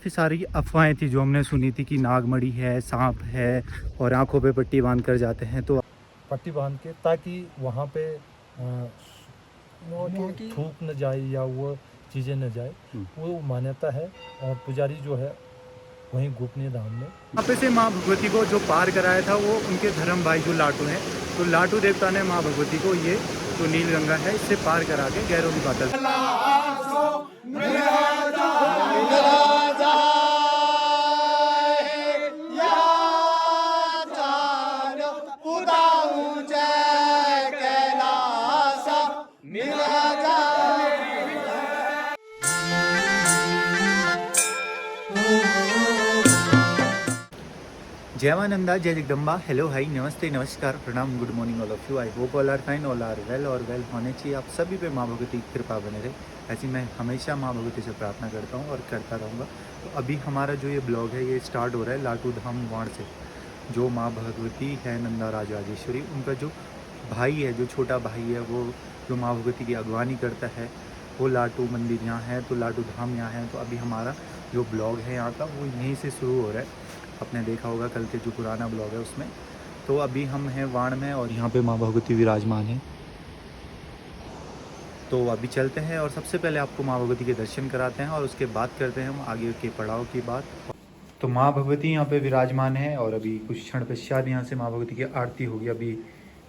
काफ़ी सारी अफ़वाहें थी जो हमने सुनी थी कि नागमणि है, सांप है और आँखों पे पट्टी बाँध कर जाते हैं। तो पट्टी बांध के ताकि वहाँ पे थूक न जाए या वो चीज़ें न जाए, वो मान्यता है। और पुजारी जो है वहीं गोपनीय धाम में यहाँ पे से माँ भगवती को जो पार कराया था वो उनके धर्म भाई जो लाटू हैं, तो लाटू देवता ने माँ भगवती को ये जो नीलगंगा है इससे पार करा के गैरोली पाताल जय मानंदा, जय जगदम्बा। हेलो हाई, नमस्ते, नमस्कार, प्रणाम, good morning all of you. I hope all are fine, all are well और वेल होने चाहिए आप सभी पे माँ भगवती की कृपा बने रहे। ऐसी मैं हमेशा माँ भगवती से प्रार्थना करता हूँ और करता रहूँगा। तो अभी हमारा जो ये ब्लॉग है ये स्टार्ट हो रहा है लाटू धाम वाण से। जो माँ भगवती है नंदा राजराजेश्वरी, उनका जो भाई है, जो छोटा भाई है, वो जो माँ भगवती की अगवानी करता है, वो लाटू मंदिर यहाँ है, तो लाटू धाम यहाँ है। तो अभी हमारा जो ब्लॉग है यहाँ का वो यहीं से शुरू हो रहा है। आपने देखा होगा कल के जो पुराना ब्लॉग है उसमें। तो अभी हम हैं वाण में और यहाँ पे माँ भगवती विराजमान है। तो अभी चलते हैं और सबसे पहले आपको माँ भगवती के दर्शन कराते हैं और उसके बाद करते हैं हम आगे के पड़ाव की बात। तो माँ भगवती यहाँ पे विराजमान है और अभी कुछ क्षण पश्चात यहाँ से माँ भगवती की आरती होगी। अभी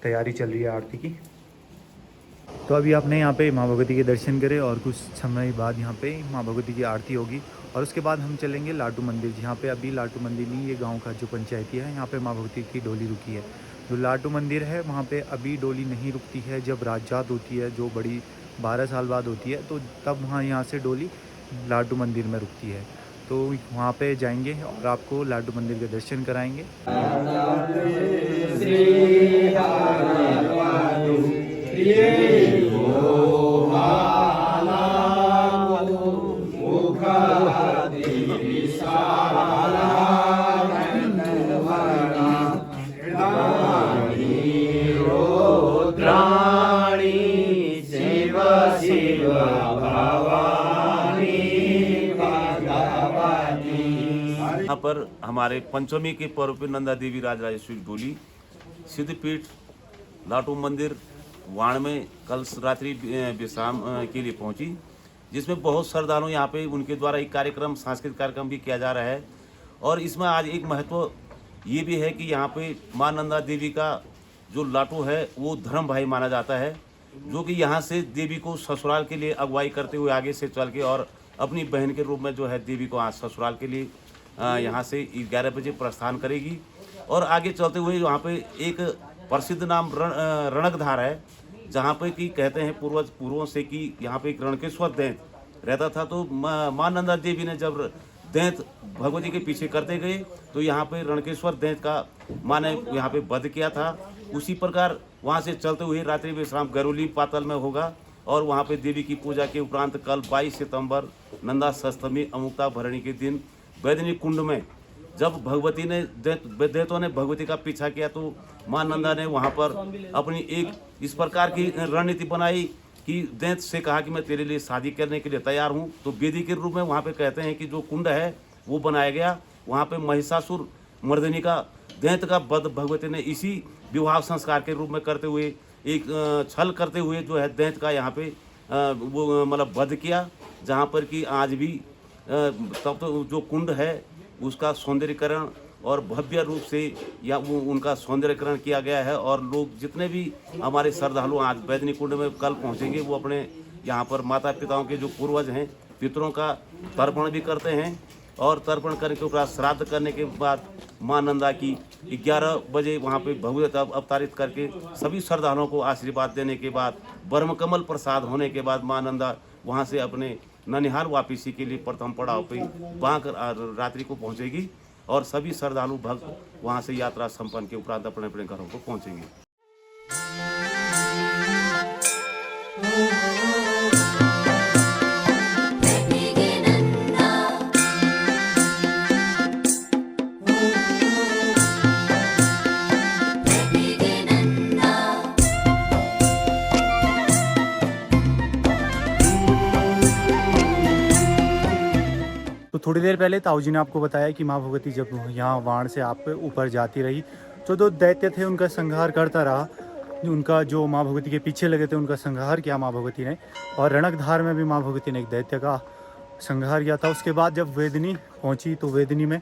तैयारी चल रही है आरती की। तो अभी आपने यहाँ पे माँ भगवती के दर्शन करे और कुछ समय बाद यहाँ पे माँ भगवती की आरती होगी और उसके बाद हम चलेंगे लाटू मंदिर, जहाँ पे अभी लाटू मंदिर नहीं, ये गांव का जो पंचायती है, यहाँ पे माँ भगवती की डोली रुकी है। जो लाटू मंदिर है वहाँ पे अभी डोली नहीं रुकती है। जब राजात होती है जो बड़ी 12 साल बाद होती है, तो तब वहाँ यहाँ से डोली लाटू मंदिर में रुकती है। तो वहाँ पे जाएंगे और आपको लाटू मंदिर के दर्शन कराएंगे। यहाँ पर हमारे पंचमी के पर्व पे नंदा देवी राजराजेश्वरी डोली सिद्धपीठ लाटू मंदिर वाण में कल रात्रि विश्राम के लिए पहुंची, जिसमें बहुत श्रद्धालु यहाँ पे उनके द्वारा एक कार्यक्रम, सांस्कृतिक कार्यक्रम भी किया जा रहा है। और इसमें आज एक महत्व ये भी है कि यहाँ पे माँ नंदा देवी का जो लाटू है वो धर्म भाई माना जाता है, जो कि यहाँ से देवी को ससुराल के लिए अगुवाई करते हुए आगे से चल के और अपनी बहन के रूप में जो है देवी को आज ससुराल के लिए यहाँ से 11 बजे प्रस्थान करेगी। और आगे चलते हुए वहाँ पे एक प्रसिद्ध नाम रणकधार है, जहाँ पे कि कहते हैं पूर्वों से कि यहाँ पे एक रणकेश्वर दैंत रहता था। तो माँ नंदा देवी ने जब दैंत भगवती के पीछे करते गए तो यहाँ पे रणकेश्वर दैंत का माँ ने यहाँ पे वध किया था। उसी प्रकार वहाँ से चलते हुए रात्रि विश्राम गैरोली पाताल में होगा और वहाँ पे देवी की पूजा के उपरांत कल 22 सितंबर नंदा सप्तमी अमुक्ता भरणी के दिन बैदनी कुंड में जब भगवती ने दैत्यों ने भगवती का पीछा किया, तो माँ नंदा ने वहाँ पर अपनी एक इस प्रकार की रणनीति बनाई कि दैत से कहा कि मैं तेरे लिए शादी करने के लिए तैयार हूँ। तो वेदी के रूप में वहाँ पे कहते हैं कि जो कुंड है वो बनाया गया। वहाँ पे महिषासुर मर्दिनी का दैत का वध भगवती ने इसी विवाह संस्कार के रूप में करते हुए एक छल करते हुए जो है दैत का यहाँ पे वो मतलब वध किया, जहाँ पर कि आज भी तब तो जो कुंड है उसका सौंदर्यीकरण और भव्य रूप से या वो उनका सौंदर्यीकरण किया गया है। और लोग जितने भी हमारे श्रद्धालु आज बैदनी कुंड में कल पहुंचेंगे, वो अपने यहाँ पर माता पिताओं के जो पूर्वज हैं पितरों का तर्पण भी करते हैं और तर्पण करने के उपरांत श्राद्ध करने के बाद माँ नंदा की 11 बजे वहाँ पे भगवत अवतारित करके सभी श्रद्धालुओं को आशीर्वाद देने के बाद ब्रह्मकमल प्रसाद होने के बाद माँ नंदा वहाँ से अपने ननिहाल वापसी के लिए प्रथम पड़ाव पे वहाँ रात्रि को पहुँचेगी और सभी श्रद्धालु भक्त वहाँ से यात्रा संपन्न के उपरांत अपने अपने घरों को पहुँचेंगे। थोड़ी देर पहले ताऊ जी ने आपको बताया कि माँ भगवती जब यहाँ वाण से आप ऊपर जाती रही, जो दो दैत्य थे उनका संहार करता रहा, उनका जो माँ भगवती के पीछे लगे थे उनका संहार किया माँ भगवती ने। और रणकधार में भी माँ भगवती ने एक दैत्य का संहार किया था। उसके बाद जब वेदनी पहुँची तो वेदनी में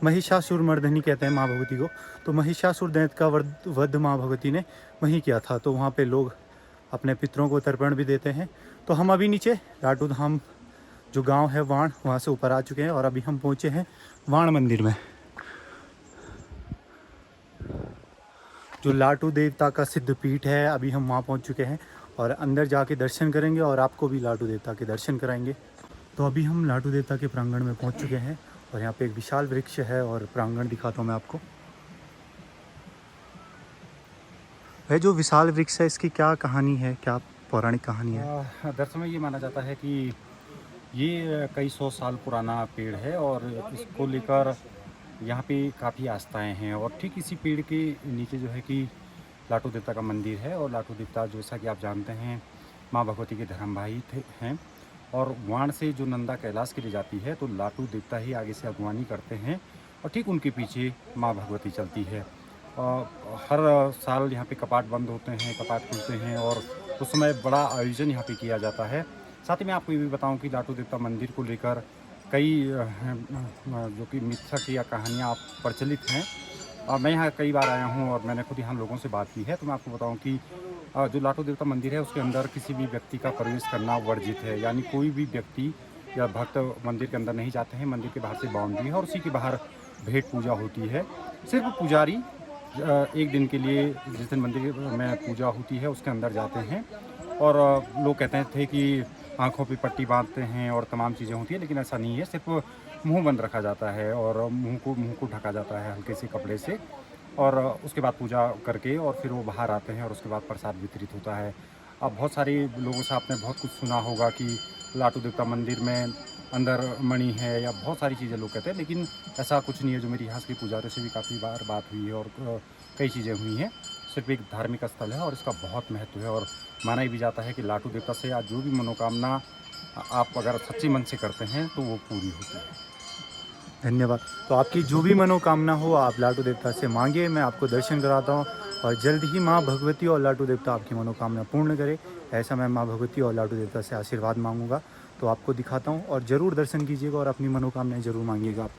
महिषासुर मर्दनी कहते हैं माँ भगवती को, तो महिषासुर दैत्य का वध माँ भगवती ने वहीं किया था। तो वहाँ पे लोग अपने पितरों को तर्पण भी देते हैं। तो हम अभी नीचे लाटू धाम जो गांव है वाण, वहाँ से ऊपर आ चुके हैं और अभी हम पहुँचे हैं वाण मंदिर में, जो लाटू देवता का सिद्ध पीठ है। अभी हम वहाँ पहुँच चुके हैं और अंदर जाके दर्शन करेंगे और आपको भी लाटू देवता के दर्शन कराएंगे। तो अभी हम लाटू देवता के प्रांगण में पहुँच चुके हैं और यहाँ पे एक विशाल वृक्ष है और प्रांगण दिखाता हूँ मैं आपको। वह जो विशाल वृक्ष है इसकी क्या कहानी है, क्या पौराणिक कहानी है? दरअसल में ये माना जाता है कि ये कई सौ साल पुराना पेड़ है और इसको लेकर यहाँ पे काफ़ी आस्थाएं हैं। और ठीक इसी पेड़ के नीचे जो है कि लाटू देवता का मंदिर है। और लाटू देवता जैसा कि आप जानते हैं माँ भगवती के धर्म भाई हैं। और वाण से जो नंदा कैलाश के लिए जाती है तो लाटू देवता ही आगे से अगवानी करते हैं और ठीक उनके पीछे माँ भगवती चलती है। हर साल यहाँ पे कपाट बंद होते हैं, कपाट खुलते हैं और उस समय बड़ा आयोजन यहाँ पे किया जाता है। साथ ही मैं आपको ये भी बताऊँ कि लाटू देवता मंदिर को लेकर कई जो कि मिथक या कहानियाँ प्रचलित हैं। मैं यहाँ कई बार आया हूँ और मैंने खुद यहाँ लोगों से बात की है। तो मैं आपको बताऊँ कि जो लाटू देवता मंदिर है उसके अंदर किसी भी व्यक्ति का प्रवेश करना वर्जित है। यानी कोई भी व्यक्ति या भक्त मंदिर के अंदर नहीं जाते हैं। मंदिर के बाहर से बाउंड्री है और उसी के बाहर भेंट पूजा होती है। सिर्फ पुजारी एक दिन के लिए, जिस दिन मंदिर में पूजा होती है उसके अंदर जाते हैं। और लोग कहते थे कि आँखों पे पट्टी बांधते हैं और तमाम चीज़ें होती है, लेकिन ऐसा नहीं है। सिर्फ मुंह बंद रखा जाता है और मुंह को ढका जाता है हल्के से कपड़े से। और उसके बाद पूजा करके और फिर वो बाहर आते हैं और उसके बाद प्रसाद वितरित होता है। अब बहुत सारे लोगों से आपने बहुत कुछ सुना होगा कि लाटू देवता मंदिर में अंदर मणि है या बहुत सारी चीज़ें लोग कहते हैं, लेकिन ऐसा कुछ नहीं है। जो मेरी यहाँ के पुजारियों से भी काफ़ी बार बात हुई है और कई चीज़ें हुई हैं। सिर्फ एक धार्मिक स्थल है और इसका बहुत महत्व है। और माना भी जाता है कि लाटू देवता से आज जो भी मनोकामना आप अगर सच्चे मन से करते हैं तो वो पूरी होती है। धन्यवाद। तो आपकी जो भी मनोकामना हो आप लाटू देवता से मांगिए, मैं आपको दर्शन कराता हूँ और जल्द ही माँ भगवती और लाटू देवता आपकी मनोकामना पूर्ण करे, ऐसा मैं माँ भगवती और लाटू देवता से आशीर्वाद मांगूंगा। तो आपको दिखाता हूँ और ज़रूर दर्शन कीजिएगा और अपनी मनोकामनाएं ज़रूर मांगिएगा।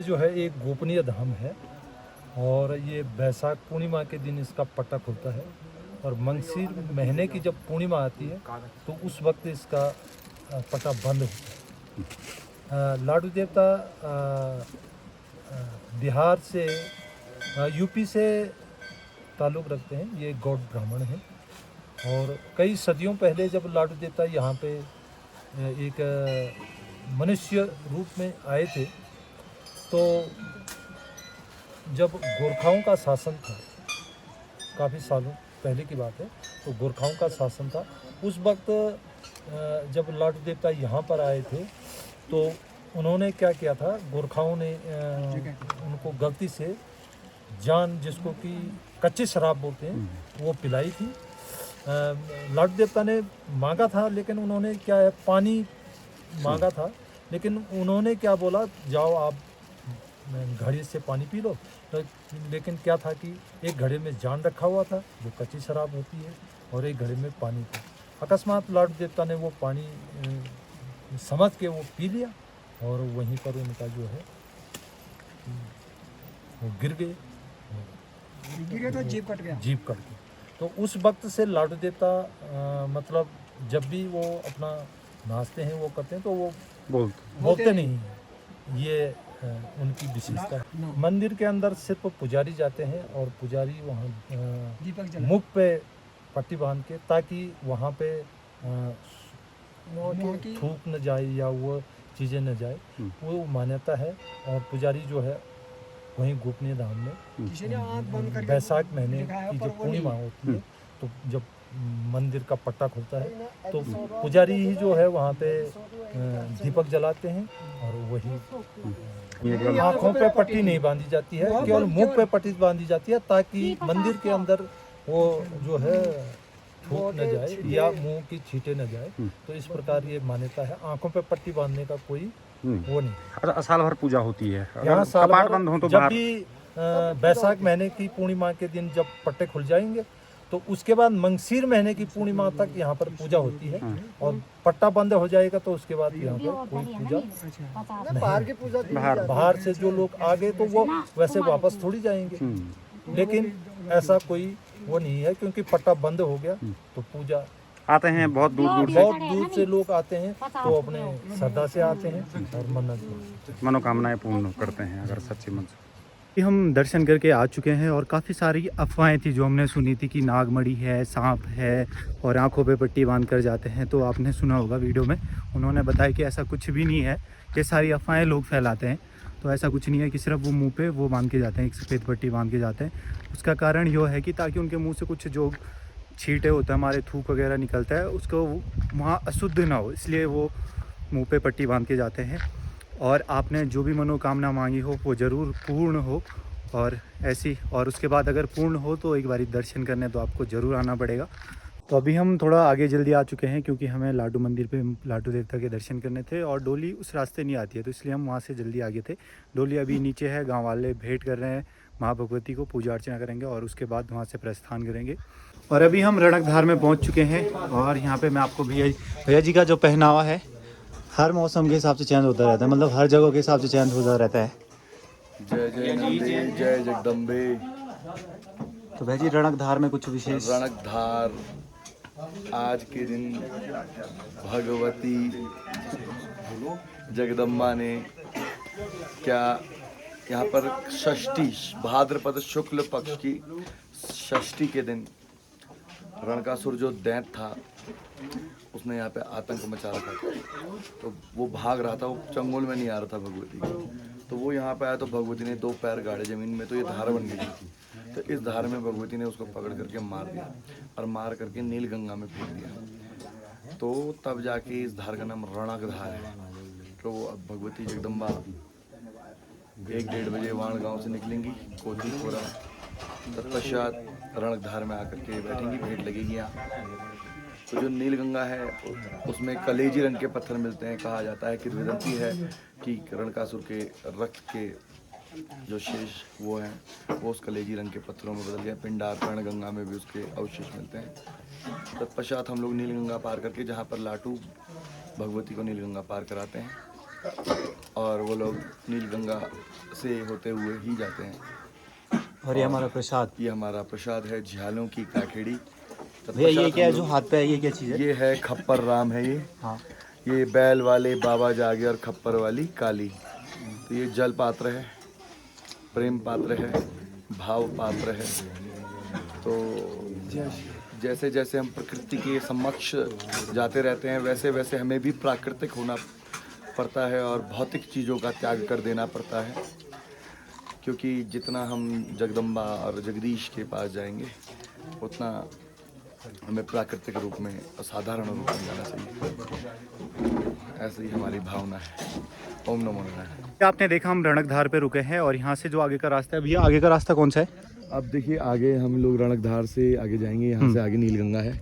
जो है एक गोपनीय धाम है और ये बैसाख पूर्णिमा के दिन इसका पट्टा खुलता है और मंगशीर महीने की जब पूर्णिमा आती है तो उस वक्त इसका पट्टा बंद होता है। लाटू देवता बिहार से यूपी से ताल्लुक़ रखते हैं। ये गौड़ ब्राह्मण हैं और कई सदियों पहले जब लाटू देवता यहाँ पे एक मनुष्य रूप में आए थे तो जब गोरखाओं का शासन था, काफ़ी सालों पहले की बात है, तो गोरखाओं का शासन था। उस वक्त जब लाटू देवता यहाँ पर आए थे तो उन्होंने क्या किया था, गोरखाओं ने उनको गलती से जान, जिसको कि कच्चे शराब बोलते हैं, वो पिलाई थी। लाटू देवता ने मांगा था, लेकिन उन्होंने क्या है, पानी मांगा था, लेकिन उन्होंने क्या बोला, जाओ आप घड़े से पानी पी लो। तो लेकिन क्या था कि एक घड़े में जान रखा हुआ था जो कच्ची शराब होती है और एक घड़े में पानी था। अकस्मात लाटू देवता ने वो पानी समझ के वो पी लिया और वहीं पर उनका जो है वो गिर गए तो जीभ कट गया। तो उस वक्त से लाटू देवता मतलब जब भी वो अपना नाचते हैं, वो करते हैं, तो वो बोलते नहीं हैं। ये उनकी विशेषता है। मंदिर के अंदर सिर्फ पुजारी जाते हैं और पुजारी वहाँ मुख पे पट्टी बांध के, ताकि वहाँ पे थूक न जाए या वो चीज़ें न जाए, वो मान्यता है। और पुजारी जो है वहीं गोपनीय धाम में बैसाख महीने की जब पूर्णिमा होती है तो जब मंदिर का पट्टा खुलता है तो पुजारी ही जो है वहाँ पे दीपक जलाते हैं और वही आँखों पे पट्टी नहीं बांधी जाती है, केवल मुंह पे पट्टी बांधी जाती है ताकि मंदिर के अंदर वो जो है थूक न जाए या मुंह की छींटे न जाए। तो इस प्रकार ये मान्यता है, आंखों पे पट्टी बांधने का कोई वो नहीं। अच्छा, साल भर पूजा होती है, यहाँ अगर कपाट साल बंद हो तो जब बाहर? भी बैसाख महीने की पूर्णिमा के दिन जब पट्टे खुल जाएंगे तो उसके बाद मंगसीर महीने की पूर्णिमा तक यहाँ पर पूजा होती है और पट्टा बंद हो जाएगा तो उसके बाद यहाँ पर कोई पूजा नहीं। बाहर से जो लोग आ गए तो वो वैसे वापस थोड़ी जाएंगे, लेकिन ऐसा कोई वो नहीं है क्योंकि पट्टा बंद हो गया तो पूजा आते हैं बहुत दूर दूर से, बहुत दूर से लोग आते हैं तो अपने श्रद्धा से आते हैं और मन्नत मनोकामनाएं पूर्ण करते हैं अगर सच्चे मन से। कि हम दर्शन करके आ चुके हैं और काफ़ी सारी अफवाहें थी जो हमने सुनी थी कि नागमणि है, सांप है और आंखों पे पट्टी बांध कर जाते हैं। तो आपने सुना होगा वीडियो में उन्होंने बताया कि ऐसा कुछ भी नहीं है, ये सारी अफवाहें लोग फैलाते हैं। तो ऐसा कुछ नहीं है कि सिर्फ वो मुंह पे वो बांध के जाते हैं, एक सफ़ेद पट्टी बांध के जाते हैं। उसका कारण ये है कि ताकि उनके मुँह से कुछ जो छींटे होता है, हमारे थूक वगैरह निकलता है, उसको वहाँ अशुद्ध ना हो, इसलिए वो मुँह पे पट्टी बांध के जाते हैं। और आपने जो भी मनोकामना मांगी हो वो ज़रूर पूर्ण हो और ऐसी, और उसके बाद अगर पूर्ण हो तो एक बारी दर्शन करने तो आपको ज़रूर आना पड़ेगा। तो अभी हम थोड़ा आगे जल्दी आ चुके हैं क्योंकि हमें लाडू मंदिर पे लाडू देवता के दर्शन करने थे और डोली उस रास्ते नहीं आती है, तो इसलिए हम वहाँ से जल्दी आ गए थे। डोली अभी नीचे है, गांव वाले भेंट कर रहे हैं, माँ भगवती को पूजा अर्चना करेंगे और उसके बाद वहाँ से प्रस्थान करेंगे। और अभी हम रणकधार में पहुँच चुके हैं और यहाँ पर मैं आपको भैया जी का जो पहनावा है हर मौसम के हिसाब से चेंज होता रहता है, मतलब हर जगह के हिसाब से चेंज होता रहता है। जय जय नंदे, जय जगदम्बे। तो भाई जी रणकधार में कुछ विशेष? रणकधार आज के दिन भगवती जगदम्बा ने क्या यहाँ पर षष्ठी, भाद्रपद शुक्ल पक्ष की षष्ठी के दिन रणकासुर जो दैत्य था उसने यहाँ पे आतंक मचा रखा था। तो वो भाग रहा था, वो चंगुल में नहीं आ रहा था भगवती को। तो वो यहाँ पे आया तो भगवती ने दो पैर गाड़े जमीन में, तो ये धार बन गई थी। तो इस धार में भगवती ने उसको पकड़ करके मार दिया और मार करके नील गंगा में फेंक दिया। तो तब जाके इस धार का नाम रणकधार है। तो अब भगवती जगदम्बा 1-1:30 बजे वाण गाँव से निकलेंगी कोठी खोरा, तत्पश्चात रणकधार में आकर के बैठेंगी, भेंट लगेगी यहाँ। तो जो नील गंगा है उसमें कलेजी रंग के पत्थर मिलते हैं। कहा जाता है कि किंवदंती है कि रणकासुर के रक्त के जो शेष वो हैं वो उस कलेजी रंग के पत्थरों में बदल गए। पिंडार्पण गंगा में भी उसके अवशेष मिलते हैं। तत्पश्चात हम लोग नील गंगा पार करके, जहाँ पर लाटू भगवती को नील गंगा पार कराते हैं और वो लोग नील गंगा से होते हुए ही जाते हैं। और ये हमारा प्रसाद, ये हमारा प्रसाद है झ्यालों की काखेड़ी। भैया ये क्या है जो हाथ पे है, ये क्या चीज़ है? ये है खप्पर राम है। ये हाँ, ये बैल वाले बाबा जागे और खप्पर वाली काली। तो ये जल पात्र है, प्रेम पात्र है, भाव पात्र है। तो जैसे जैसे हम प्रकृति के समक्ष जाते रहते हैं वैसे वैसे हमें भी प्राकृतिक होना पड़ता है और भौतिक चीज़ों का त्याग कर देना पड़ता है। क्योंकि जितना हम जगदम्बा और जगदीश के पास जाएंगे उतना हमें प्राकृतिक रूप में असाधारण रूप में जाना चाहिए। ऐसी ही हमारी भावना है। ओम नमो नारायण। आपने देखा हम रणकधार पे रुके हैं और यहाँ से जो आगे का रास्ता है, भैया आगे का रास्ता कौन सा है? अब देखिए आगे हम लोग रणकधार से आगे जाएंगे। यहाँ से आगे नीलगंगा है।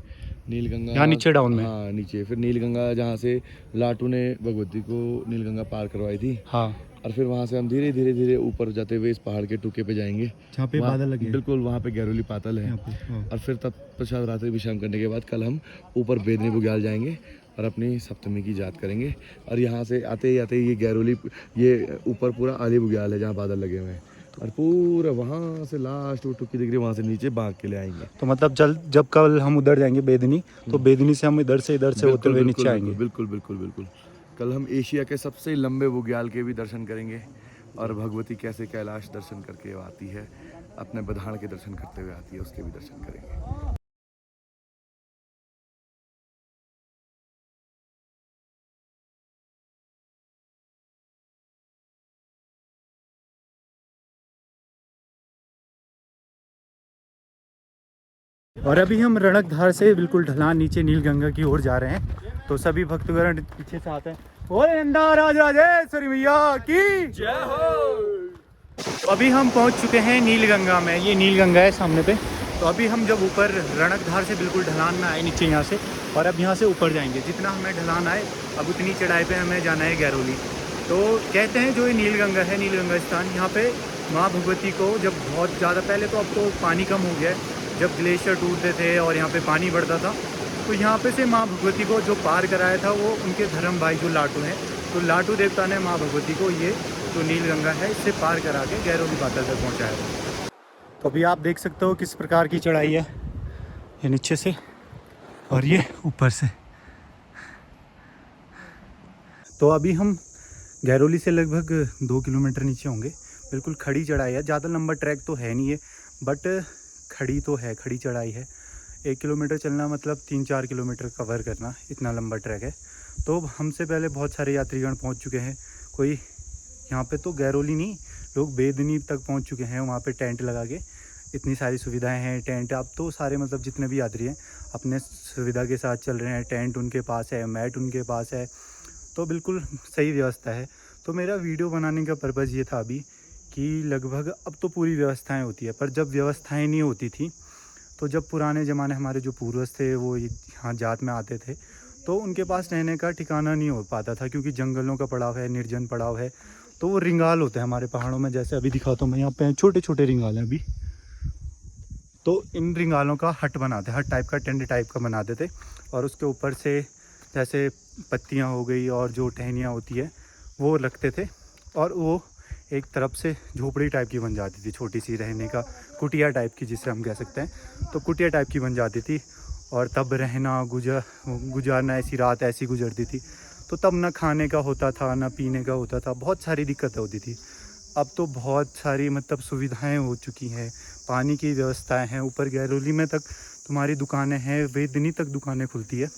नीलगंगा यहाँ नीचे डाउन में? हाँ नीचे। फिर नीलगंगा जहाँ से लाटू ने भगवती को नीलगंगा पार करवाई थी। हाँ, और फिर वहाँ से हम धीरे धीरे धीरे ऊपर जाते हुए इस पहाड़ के टुके पे जाएंगे जहाँ पे बादल लगे। बिल्कुल वहाँ पे गैरोली पातल है। और फिर तत्पश्चात रात्रि विश्राम करने के बाद कल हम ऊपर बेदनी बुग्याल जाएंगे और अपनी सप्तमी की जात करेंगे। और यहाँ से आते ही आते ये गैरोली, ये ऊपर पूरा आली बुग्याल है जहाँ बादल लगे हुए हैं। और पूरा वहाँ से लास्ट वो टुकी दिख रही है, वहाँ से नीचे बांक के ले आएंगे। तो मतलब जब कल हम उधर जाएंगे बेदनी, तो बेदनी से हम इधर से होते हुए नीचे आएंगे। बिल्कुल बिल्कुल बिल्कुल। कल हम एशिया के सबसे लंबे बुग्याल के भी दर्शन करेंगे और भगवती कैसे कैलाश दर्शन करके आती है, अपने बधान के दर्शन करते हुए आती है, उसके भी दर्शन करेंगे। और अभी हम रणकधार से बिल्कुल ढलान नीचे नीलगंगा की ओर जा रहे हैं। तो सभी भक्तगण पीछे से आते हैं। बोले नंदा राज राजेश्वरी मैया की जय हो। अभी हम पहुंच चुके हैं नीलगंगा में। ये नीलगंगा है सामने पे। तो अभी हम जब ऊपर रणकधार से बिल्कुल ढलान में आए नीचे यहाँ से, और अब यहाँ से ऊपर जाएंगे। जितना हमें ढलान आए अब उतनी चढ़ाई पे हमें जाना है गैरोली। तो कहते हैं जो ये नीलगंगा है, नीलगंगा स्थान, यहाँ पे माँ भगवती को जब बहुत ज़्यादा, पहले तो अब तो पानी कम हो गया है, जब ग्लेशियर टूटते थे और यहाँ पे पानी बढ़ता था, तो यहाँ पे से माँ भगवती को जो पार कराया था वो उनके धर्म भाई जो लाटू हैं, तो लाटू देवता ने माँ भगवती को ये जो नीलगंगा है इससे पार करा के गैरोली पाताल तक पहुँचाया था। तो अभी आप देख सकते हो किस प्रकार की चढ़ाई है, ये नीचे से और ये ऊपर से। तो अभी हम गैरोली से लगभग 2 किलोमीटर नीचे होंगे। बिल्कुल खड़ी चढ़ाई है, ज़्यादा लंबा ट्रैक तो है नहीं है, बट खड़ी तो है, खड़ी चढ़ाई है। 1 किलोमीटर चलना मतलब 3-4 किलोमीटर कवर करना, इतना लंबा ट्रैक है। तो हमसे पहले बहुत सारे यात्रीगण पहुंच चुके हैं। कोई यहाँ पे तो गैरोली नहीं, लोग बेदनी तक पहुंच चुके हैं। वहाँ पे टेंट लगा के इतनी सारी सुविधाएं हैं। टेंट अब तो सारे मतलब जितने भी यात्री हैं अपने सुविधा के साथ चल रहे हैं। टेंट उनके पास है, मैट उनके पास है, तो बिल्कुल सही व्यवस्था है। तो मेरा वीडियो बनाने का पर्पज़ ये था अभी कि लगभग अब तो पूरी व्यवस्थाएं होती है, पर जब व्यवस्थाएं नहीं होती थी, तो जब पुराने ज़माने हमारे जो पूर्वज थे वो यहाँ जात में आते थे, तो उनके पास रहने का ठिकाना नहीं हो पाता था, क्योंकि जंगलों का पड़ाव है, निर्जन पड़ाव है। तो वो रिंगाल होते हैं हमारे पहाड़ों में, जैसे अभी दिखाता हूँ मैं, यहाँ पे छोटे छोटे रिंगाल हैं अभी। तो इन रिंगालों का हट बनाते, हट टाइप का, टेंट टाइप का बनाते थे, और उसके ऊपर से जैसे पत्तियाँ हो गई और जो टहनियाँ होती है वो रखते थे, और वो एक तरफ से झोपड़ी टाइप की बन जाती थी, छोटी सी रहने का, कुटिया टाइप की जिसे हम कह सकते हैं। तो कुटिया टाइप की बन जाती थी, और तब रहना गुजारना, ऐसी रात ऐसी गुजरती थी। तो तब ना खाने का होता था, ना पीने का होता था, बहुत सारी दिक्कतें होती थी। अब तो बहुत सारी मतलब सुविधाएं हो चुकी हैं, पानी की व्यवस्थाएं हैं, ऊपर गैरोली में तक तुम्हारी दुकानें हैं, वेदनी तक दुकानें खुलती है।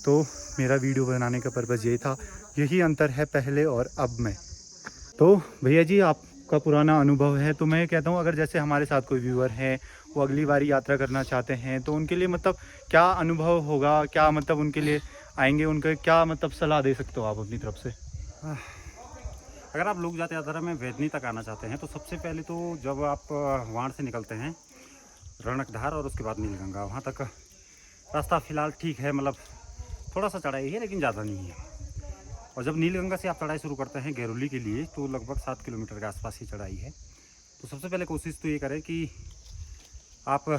तो मेरा वीडियो बनाने का पर्पज़ यही था, यही अंतर है पहले और अब में। तो भैया जी आपका पुराना अनुभव है, तो मैं कहता हूँ अगर जैसे हमारे साथ कोई व्यूअर हैं, वो अगली बारी यात्रा करना चाहते हैं, तो उनके लिए मतलब क्या अनुभव होगा, क्या मतलब उनके लिए आएंगे, उनका क्या मतलब सलाह दे सकते हो आप अपनी तरफ से? अगर आप लोग जाते यात्रा में वेदनी तक आना चाहते हैं तो सबसे पहले तो जब आप वाण से निकलते हैं रणकधार और उसके बाद नीलगंगा, वहाँ तक रास्ता फ़िलहाल ठीक है, मतलब थोड़ा सा चढ़ाई है लेकिन ज़्यादा नहीं है। और जब नीलगंगा से आप चढ़ाई शुरू करते हैं गैरोली के लिए तो लगभग 7 किलोमीटर के आसपास ही चढ़ाई है। तो सबसे पहले कोशिश तो ये करें कि आप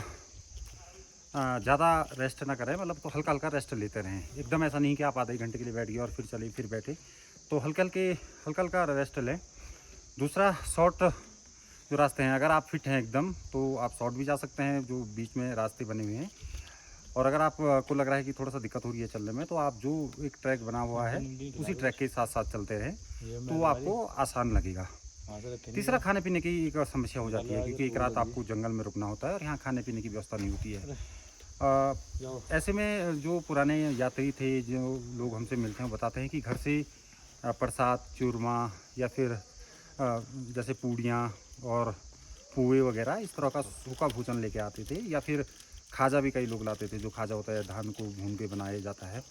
ज़्यादा रेस्ट ना करें, मतलब तो हल्का हल्का रेस्ट लेते रहें। एकदम ऐसा नहीं कि आप आधे घंटे के लिए बैठ गए और फिर चले फिर बैठे, तो हल्का हल्का रेस्ट लें। दूसरा, शॉर्ट जो रास्ते हैं, अगर आप फिट हैं एकदम तो आप शॉर्ट भी जा सकते हैं, जो बीच में रास्ते बने हुए हैं। और अगर आपको लग रहा है कि थोड़ा सा दिक्कत हो रही है चलने में, तो आप जो एक ट्रैक बना हुआ है उसी ट्रैक के साथ साथ चलते रहें तो आपको आसान लगेगा। तीसरा, खाने पीने की एक समस्या हो जाती है, क्योंकि एक रात आपको जंगल में रुकना होता है और यहाँ खाने पीने की व्यवस्था नहीं होती है। ऐसे में जो पुराने यात्री थे, जो लोग हमसे मिलते हैं, बताते हैं कि घर से प्रसाद, चूरमा या फिर जैसे पूड़ियाँ और पुए वगैरह इस तरह का सूखा भोजन लेके आते थे, या फिर खाजा भी कई लोग लाते थे। जो खाजा होता है धान को भून के बनाया जाता है,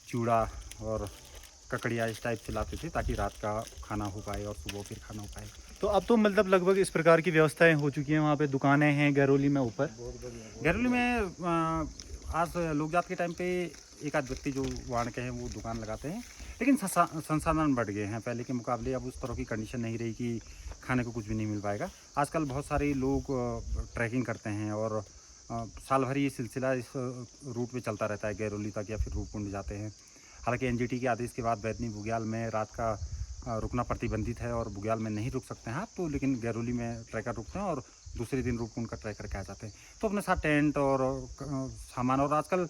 चूड़ा और ककड़िया इस टाइप से लाते थे, ताकि रात का खाना हो पाए और सुबह फिर खाना हो पाए। तो अब तो मतलब लगभग इस प्रकार की व्यवस्थाएं हो चुकी हैं, वहाँ पे दुकानें हैं गैरोली में ऊपर। गैरोली में आज लोग जात के टाइम पे एक आध व्यक्ति जो वाण के हैं वो दुकान लगाते हैं, लेकिन संसाधन बढ़ गए हैं पहले के मुकाबले। अब उस तरह की कंडीशन नहीं रही कि खाने को कुछ भी नहीं मिल पाएगा। आजकल बहुत सारे लोग ट्रैकिंग करते हैं और साल भर ये सिलसिला इस रूट पे चलता रहता है, गैरोली तक या फिर रूपकुंड जाते हैं। हालांकि एनजीटी के आदेश के बाद बैदनी बुग्याल में रात का रुकना प्रतिबंधित है और बुग्याल में नहीं रुक सकते हैं आप, तो लेकिन गैरोली में ट्रैकर रुकते हैं और दूसरे दिन रूपकुंड का ट्रैकर कहा जाते हैं। तो अपने साथ टेंट और सामान, और आजकल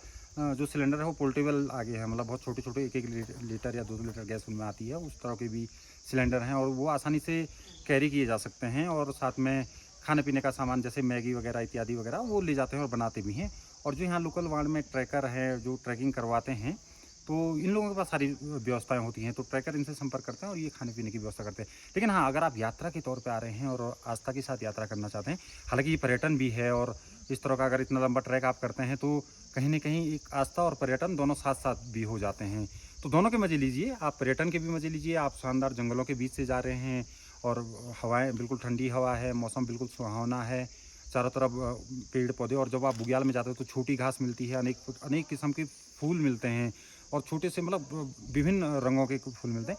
जो सिलेंडर है वो पोर्टेबल आ गए हैं, मतलब बहुत छोटे छोटे 1-1 लीटर या 2 लीटर गैस उनमें आती है, उस तरह के भी सिलेंडर हैं और वो आसानी से कैरी किए जा सकते हैं। और साथ में खाने पीने का सामान जैसे मैगी वगैरह इत्यादि वगैरह वो ले जाते हैं और बनाते भी हैं। और जो यहाँ लोकल वार्ड में ट्रैकर हैं जो ट्रैकिंग करवाते हैं, तो इन लोगों के पास सारी व्यवस्थाएं होती हैं, तो ट्रैकर इनसे संपर्क करते हैं और ये खाने पीने की व्यवस्था करते हैं। लेकिन हाँ, अगर आप यात्रा के तौर पे आ रहे हैं और आस्था के साथ यात्रा करना चाहते हैं, हालांकि ये पर्यटन भी है और इस तरह का अगर इतना लंबा ट्रैक आप करते हैं तो कहीं ना कहीं एक आस्था और पर्यटन दोनों साथ साथ भी हो जाते हैं। तो दोनों के मज़े लीजिए, आप पर्यटन के भी मज़े लीजिए, आप शानदार जंगलों के बीच से जा रहे हैं और हवाएं बिल्कुल ठंडी हवा है, मौसम बिल्कुल सुहावना है, चारों तरफ पेड़ पौधे। और जब आप बुग्याल में जाते हो तो छोटी घास मिलती है, अनेक किस्म के फूल मिलते हैं और छोटे से मतलब विभिन्न रंगों के फूल मिलते हैं,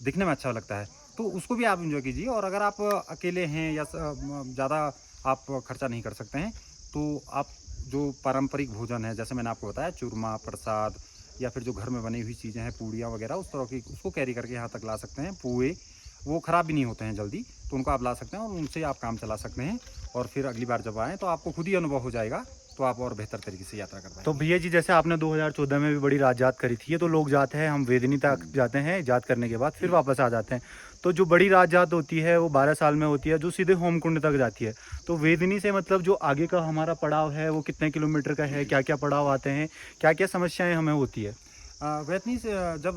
दिखने में अच्छा लगता है। तो उसको भी आप एंजॉय कीजिए। और अगर आप अकेले हैं या ज़्यादा आप खर्चा नहीं कर सकते हैं तो आप जो पारंपरिक भोजन है, जैसे मैंने आपको बताया, चूरमा, प्रसाद या फिर जो घर में बनी हुई चीज़ें हैं, पूड़ियाँ वगैरह, उस तरह की उसको कैरी करके यहाँ तक ला सकते हैं। पुए वो ख़राब भी नहीं होते हैं जल्दी, तो उनको आप ला सकते हैं और उनसे आप काम चला सकते हैं। और फिर अगली बार जब आएँ तो आपको खुद ही अनुभव हो जाएगा, तो आप और बेहतर तरीके से यात्रा कर पाएंगे। तो भैया जी, जैसे आपने 2014 में भी बड़ी रात याद करी थी, ये तो लोग जाते हैं, हम वेदनी तक जाते हैं, याद करने के बाद फिर वापस आ जाते हैं। तो जो बड़ी रात याद होती है वो 12 साल में होती है, जो सीधे होमकुंड तक जाती है। तो वेदनी से मतलब जो आगे का हमारा पड़ाव है वो कितने किलोमीटर का है, क्या क्या पड़ाव आते हैं, क्या क्या समस्याएं हमें होती है? वेदनी से जब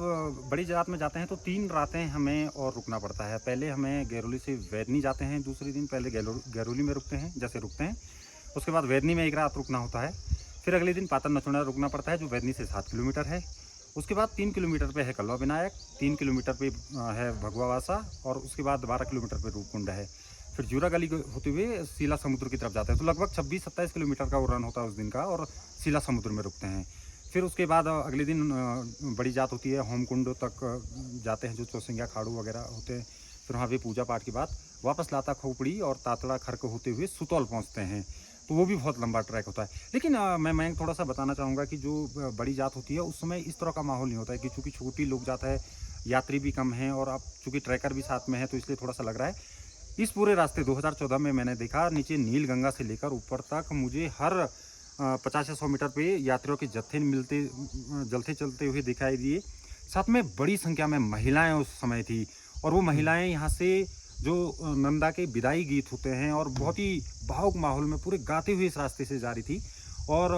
बड़ी जात में जाते हैं तो 3 रातें हमें और रुकना पड़ता है। पहले हमें गैरोली से वेदनी जाते हैं, दूसरे दिन पहले गैरोली में रुकते हैं, जैसे रुकते हैं। उसके बाद वेदनी में 1 रात रुकना होता है। फिर अगले दिन पातन नचुड़ा रुकना पड़ता है, जो वेदनी से 7 किलोमीटर है। उसके बाद 3 किलोमीटर पे है कल्वा विनायक, 3 किलोमीटर पे है भगवावासा और उसके बाद 12 किलोमीटर पे रूपकुंड है। फिर जूरा गली होते हुए सीला समुद्र की तरफ जाते हैं। तो लगभग 26-27 किलोमीटर का वो रन होता है उस दिन का, और सीला समुद्र में रुकते हैं। फिर उसके बाद अगले दिन बड़ी जात होती है, होमकुंड तक जाते हैं, जो चौसिंगा खाड़ू वगैरह होते हैं। फिर वहाँ पे पूजा पाठ के बाद वापस लाता खोपड़ी और तातड़ा खरक होते हुए सुतौल पहुँचते हैं। तो वो भी बहुत लंबा ट्रैक होता है। लेकिन मैं थोड़ा सा बताना चाहूँगा कि जो बड़ी जात होती है उस समय इस तरह का माहौल नहीं होता है, कि चूँकि छोटी लोग जाता है, यात्री भी कम हैं और अब चूँकि ट्रैकर भी साथ में है, तो इसलिए थोड़ा सा लग रहा है। इस पूरे रास्ते 2014 में मैंने देखा, नीचे नील गंगा से लेकर ऊपर तक मुझे हर 50 या 100 मीटर पे यात्रियों के जत्थे जलते चलते हुए दिखाई दिए। साथ में बड़ी संख्या में महिलाएं उस समय थी, और वो महिलाएं यहाँ से जो नंदा के विदाई गीत होते हैं और बहुत ही भावुक माहौल में पूरे गाते हुए इस रास्ते से जा रही थी। और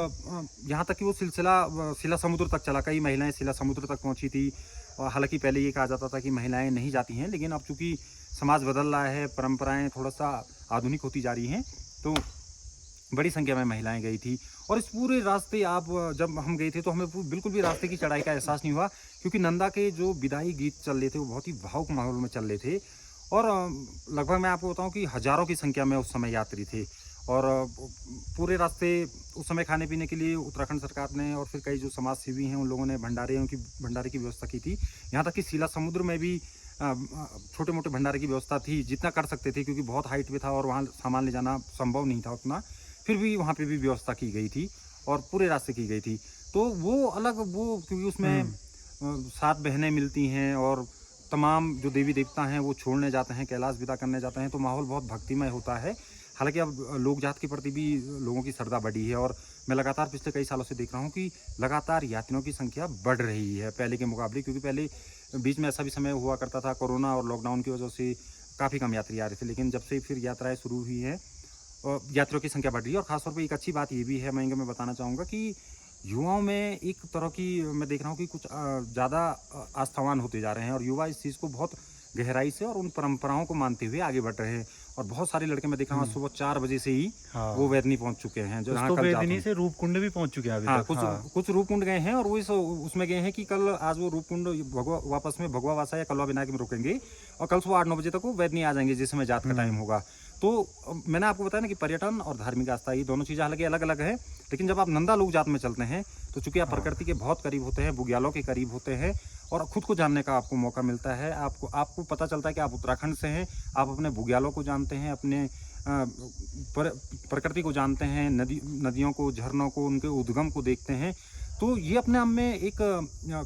यहाँ तक कि वो सिलसिला सिला समुद्र तक चला, कई महिलाएं सिला समुद्र तक पहुँची थी। और हालांकि पहले ये कहा जाता था कि महिलाएं नहीं जाती हैं, लेकिन अब चूँकि समाज बदल रहा है, परंपराएं थोड़ा सा आधुनिक होती जा रही हैं, तो बड़ी संख्या में महिलाएं गई थी। और इस पूरे रास्ते आप जब हम गए थे तो हमें बिल्कुल भी रास्ते की चढ़ाई का एहसास नहीं हुआ, क्योंकि नंदा के जो विदाई गीत चल रहे थे वो बहुत ही भावुक माहौल में चल रहे थे। और लगभग मैं आपको बताऊं कि हज़ारों की संख्या में उस समय यात्री थे। और पूरे रास्ते उस समय खाने पीने के लिए उत्तराखंड सरकार ने और फिर कई जो समाज सेवी हैं उन लोगों ने भंडारे की व्यवस्था की थी। यहाँ तक कि सीला समुद्र में भी छोटे मोटे भंडारे की व्यवस्था थी, जितना कर सकते थे, क्योंकि बहुत हाइट पे था और वहाँ सामान ले जाना संभव नहीं था उतना। फिर भी वहाँ पे भी व्यवस्था की गई थी और पूरे रास्ते की गई थी। तो वो अलग, वो क्योंकि उसमें 7 बहनें मिलती हैं और तमाम जो देवी देवता हैं वो छोड़ने जाते हैं, कैलाश विदा करने जाते हैं, तो माहौल बहुत भक्तिमय होता है। हालांकि अब लोक जात के प्रति भी लोगों की श्रद्धा बढ़ी है, और मैं लगातार पिछले कई सालों से देख रहा हूँ कि लगातार यात्रियों की संख्या बढ़ रही है पहले के मुकाबले। क्योंकि पहले बीच में ऐसा भी समय हुआ करता था, कोरोना और लॉकडाउन की वजह से काफ़ी कम यात्री आ रहे थे, लेकिन जब से फिर यात्राएँ शुरू हुई हैं और यात्रियों की संख्या बढ़ रही है। और ख़ासतौर पर एक अच्छी बात ये भी है, मैं बताना चाहूँगा कि युवाओं में एक तरह की मैं देख रहा हूँ कि कुछ ज़्यादा आस्थावान होते जा रहे हैं, और युवा इस चीज़ को बहुत गहराई से और उन परंपराओं को मानते हुए आगे बढ़ रहे हैं। और बहुत सारे लड़के मैं देख रहा हूँ सुबह 4 बजे से ही वो वेदनी पहुँच चुके हैं, जो तो वेदनी से रूपकुंड भी पहुँच चुके हैं अभी तक। कुछ रूपकुंड गए हैं, और वो उसमें गए हैं कि कल आज वो रूपकुंड वापस में भगवावासा या कल्वा विनायक में रुकेंगे, और कल सुबह 8-9 बजे तक वो वेदनी आ जाएंगे, जिस समय जात का टाइम होगा। तो मैंने आपको बताया ना कि पर्यटन और धार्मिक आस्था ये दोनों चीज़ें हालांकि अलग अलग है, लेकिन जब आप नंदा लोक जात में चलते हैं तो चूंकि आप प्रकृति के बहुत करीब होते हैं, बुग्यालों के करीब होते हैं, और खुद को जानने का आपको मौका मिलता है। आपको पता चलता है कि आप उत्तराखंड से हैं, आप अपने बुग्यालों को जानते हैं, अपने प्रकृति को जानते हैं, नदियों को, झरनों को, उनके उद्गम को देखते हैं। तो ये अपने आप में एक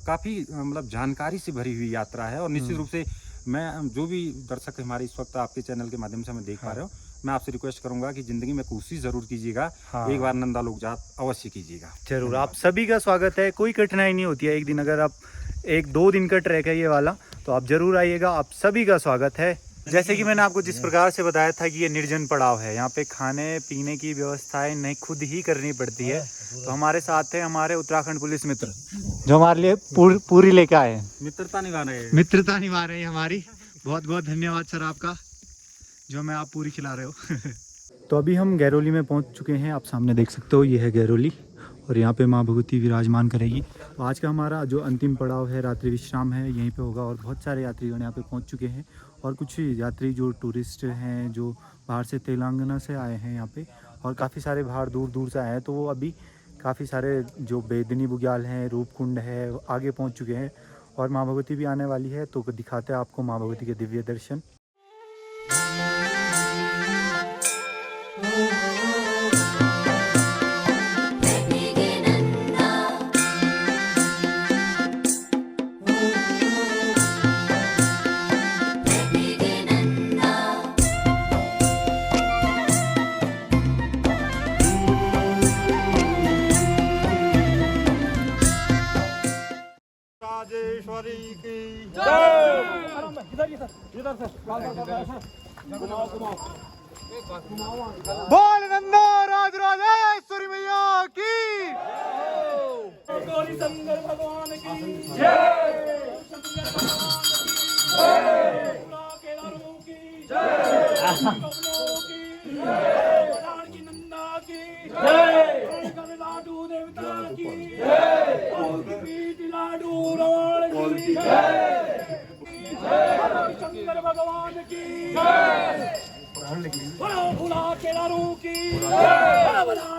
काफ़ी मतलब जानकारी से भरी हुई यात्रा है। और निश्चित रूप से मैं जो भी दर्शक हमारे इस वक्त आपके चैनल के माध्यम से हमें देख पा रहे हो, मैं आपसे रिक्वेस्ट करूंगा कि ज़िंदगी में कोशिश ज़रूर कीजिएगा, एक बार नंदा लोक जात अवश्य कीजिएगा। जरूर, आप सभी का स्वागत है, कोई कठिनाई नहीं होती है। एक दिन अगर आप 1-2 दिन का ट्रैक है ये वाला, तो आप जरूर आइएगा, आप सभी का स्वागत है। जैसे कि मैंने आपको जिस प्रकार से बताया था कि ये निर्जन पड़ाव है, यहाँ पे खाने पीने की व्यवस्थाएं नहीं खुद ही करनी पड़ती है। तो हमारे साथ है हमारे उत्तराखंड पुलिस मित्र, जो हमारे लिए पूरी लेके आए हैं, मित्रता निभा रहे हैं हमारी। बहुत बहुत धन्यवाद सर आपका, जो हमें आप पूरी खिला रहे हो। तो अभी हम गैरोली में पहुंच चुके हैं, आप सामने देख सकते हो ये है गैरोली और यहाँ पे माँ भगवती विराजमान करेगी। तो आज का हमारा जो अंतिम पड़ाव है, रात्रि विश्राम है, यहीं पे होगा और बहुत सारे यात्रीगण यहाँ पे पहुँच चुके हैं और कुछ यात्री जो टूरिस्ट हैं जो बाहर से तेलंगाना से आए हैं यहाँ पे और काफ़ी सारे बाहर दूर दूर से आए हैं, तो वो अभी काफ़ी सारे जो बेदनी बुग्याल हैं, रूपकुंड है, आगे पहुँच चुके हैं और माँ भगवती भी आने वाली है। तो दिखाते हैं आपको माँ भगवती के दिव्य दर्शन। राजेश्वरी की बोल नंदा राज राजेश्वरी मैया की, गौरी शंकर भगवान की जय, केदारों की की नंदा की लाडू देवता की लाडू रावण की शंकर भगवान की केदारों की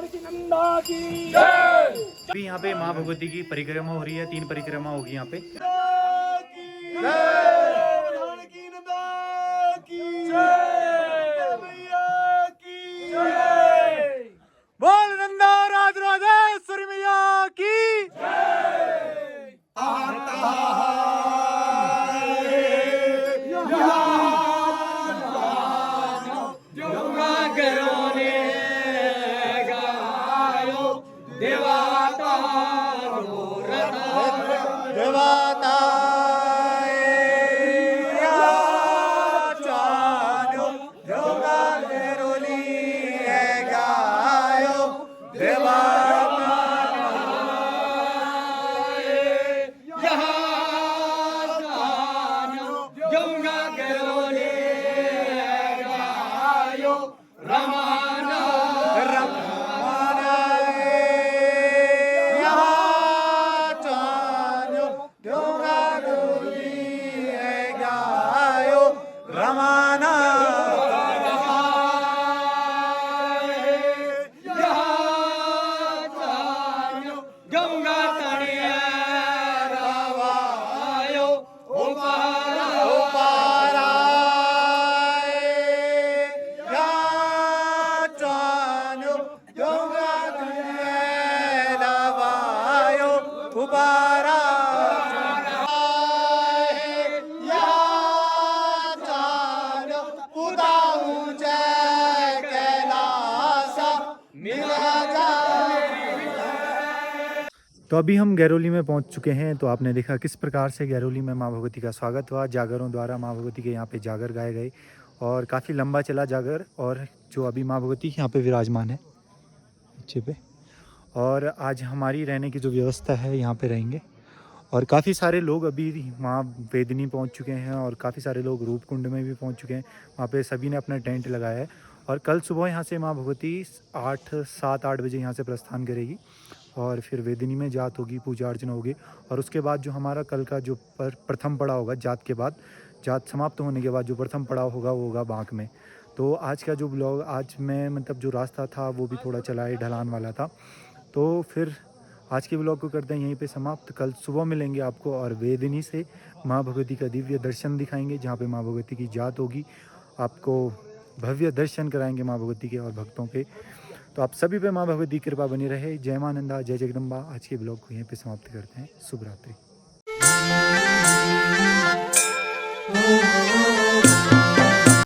की नंदा की। अभी यहाँ पे माँ भगवती की परिक्रमा हो रही है, 3 परिक्रमा होगी यहाँ पे। बोल नंदा राज राजेश्वरी मैया की। तो अभी हम गैरोली में पहुंच चुके हैं। तो आपने देखा किस प्रकार से गैरोली में माँ भगवती का स्वागत हुआ। जागरों द्वारा माँ भगवती के यहाँ पे जागर गाए गए और काफ़ी लंबा चला जागर। और जो अभी माँ भगवती यहाँ पे विराजमान है नीचे पे, और आज हमारी रहने की जो व्यवस्था है यहाँ पे रहेंगे। और काफ़ी सारे लोग अभी वहाँ वेदनी पहुँच चुके हैं और काफ़ी सारे लोग रूपकुंड में भी पहुँच चुके हैं। वहाँ पे सभी ने अपना टेंट लगाया है और कल सुबह यहाँ से माँ भगवती 7-8 बजे यहाँ से प्रस्थान करेगी और फिर वेदिनी में जात होगी, पूजा अर्चना होगी। और उसके बाद जो हमारा कल का जो प्रथम पड़ाव होगा, जात के बाद, जात समाप्त होने के बाद जो प्रथम पड़ाव होगा वो होगा बांक में। तो आज का जो ब्लॉग, आज मैं मतलब जो रास्ता था वो भी थोड़ा चला है, ढलान वाला था। तो फिर आज के ब्लॉग को करते हैं यहीं पे समाप्त। कल सुबह मिलेंगे आपको और वेदिनी से माँ भगवती का दिव्य दर्शन दिखाएंगे, जहाँ पे माँ भगवती की जात होगी। आपको भव्य दर्शन कराएंगे माँ भगवती के और भक्तों पे। तो आप सभी पे माँ भगवती की कृपा बनी रहे। जय मां नंदा, जय जगदम्बा। आज के ब्लॉग को यहीं पे समाप्त करते हैं। शुभ रात्रि।